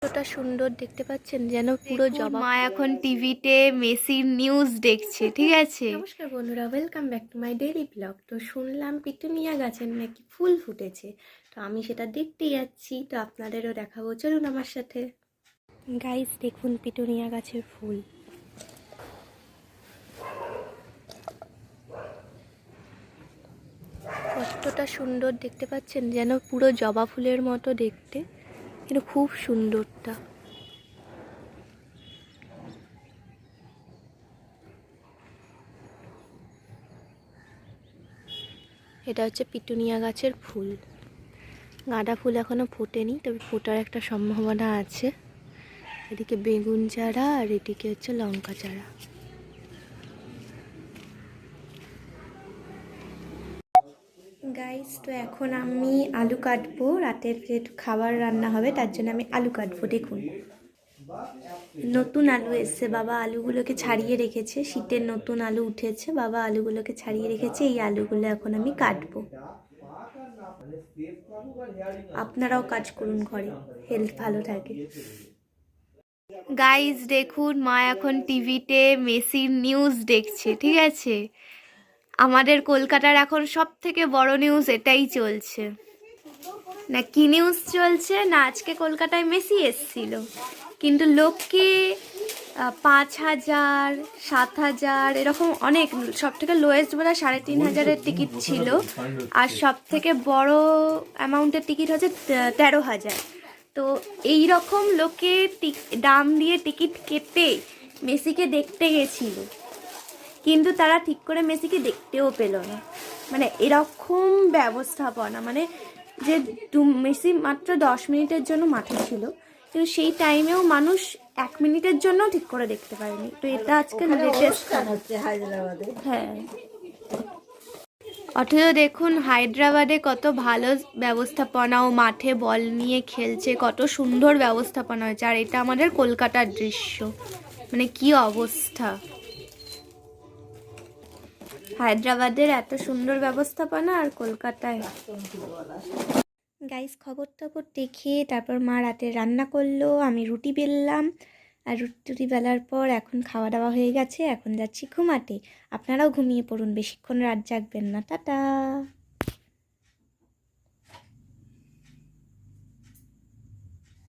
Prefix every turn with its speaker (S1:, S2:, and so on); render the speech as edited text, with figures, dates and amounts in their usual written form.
S1: কতটা সুন্দর দেখতে পাচ্ছেন, যেন পুরো জবা। মা এখন টিভিতে মেসির নিউজ দেখছে, ঠিক আছে। নমস্কার বন্ধুরা, welcome back to my daily blog. তো শুনলাম পিটুনিয়া গাছের নাকি ফুল ফুটেছে, তো আমি সেটা দেখতে যাচ্ছি, তো আপনাদেরও দেখাবো, চলুন আমার সাথে। গাইস দেখুন পিটুনিয়া গাছের ফুল। কতটা সুন্দর দেখতে পাচ্ছেন, যেন পুরো জবা ফুলের মতো দেখতে, কিন্তু খুব সুন্দরটা। এটা হচ্ছে পিটুনিয়া গাছের ফুল। গাঁদা ফুল এখনো ফোটেনি, তবে ফোটার একটা সম্ভাবনা আছে। এদিকে বেগুন চারা আর এদিকে হচ্ছে লঙ্কা চারা। গাইস, তো এখন আমি আলু কাটবো, রাতের যেহেতু খাবার রান্না হবে তার জন্য আমি আলু কাটবো। দেখুন নতুন আলু এসছে, বাবা আলুগুলোকে ছাড়িয়ে রেখেছে, শীতের নতুন আলু উঠেছে, বাবা আলুগুলোকে ছাড়িয়ে রেখেছে। এই আলুগুলো এখন আমি কাটবো। আপনারাও কাজ করুন ঘরে, হেলথ ভালো থাকে। গাইজ দেখুন মা এখন টিভিতে মেসির নিউজ দেখছে, ঠিক আছে। আমাদের কলকাতার এখন সব থেকে বড় নিউজ এটাই চলছে। না কি নিউজ চলছে না, আজকে কলকাতায় মেসি এসছিল, কিন্তু লোককে 5,000 7,000 এরকম অনেক, সব থেকে লোয়েস্ট বলে 3,500 টিকিট ছিল, আর সব থেকে বড় অ্যামাউন্টের টিকিট হচ্ছে 13,000। তো এই রকম লোকে দাম দিয়ে টিকিট কেটে মেসিকে দেখতে গেছিল, কিন্তু তারা ঠিক করে মেসিকে দেখতেও পেল না। মানে এরকম ব্যবস্থাপনা, মানে যে মেসি মাত্র 10 মিনিটের জন্য মাঠে ছিল, কিন্তু সেই টাইমেও মানুষ 1 মিনিটের জন্য ঠিক করে দেখতে পারেনি। তো এটা আজকে লেটেস্ট হচ্ছে হায়দ্রাবাদে। হ্যাঁ, অথচ দেখুন হায়দ্রাবাদে কত ভালো ব্যবস্থাপনা, ও মাঠে বল নিয়ে খেলছে, কত সুন্দর ব্যবস্থাপনা হয়েছে। আর এটা আমাদের কলকাতার দৃশ্য, মানে কি অবস্থা। হায়দ্রাবাদের এত সুন্দর ব্যবস্থাপনা আর কলকাতায়। গাইস খবর টবর দেখে তারপর মা রাতে রান্না করলো, আমি রুটি বেললাম, আর রুটি বেলার পর এখন খাওয়া দাওয়া হয়ে গেছে, এখন যাচ্ছি ঘুমাতে। আপনারাও ঘুমিয়ে পড়ুন, বেশিক্ষণ রাত জাগবেন না। টাটা।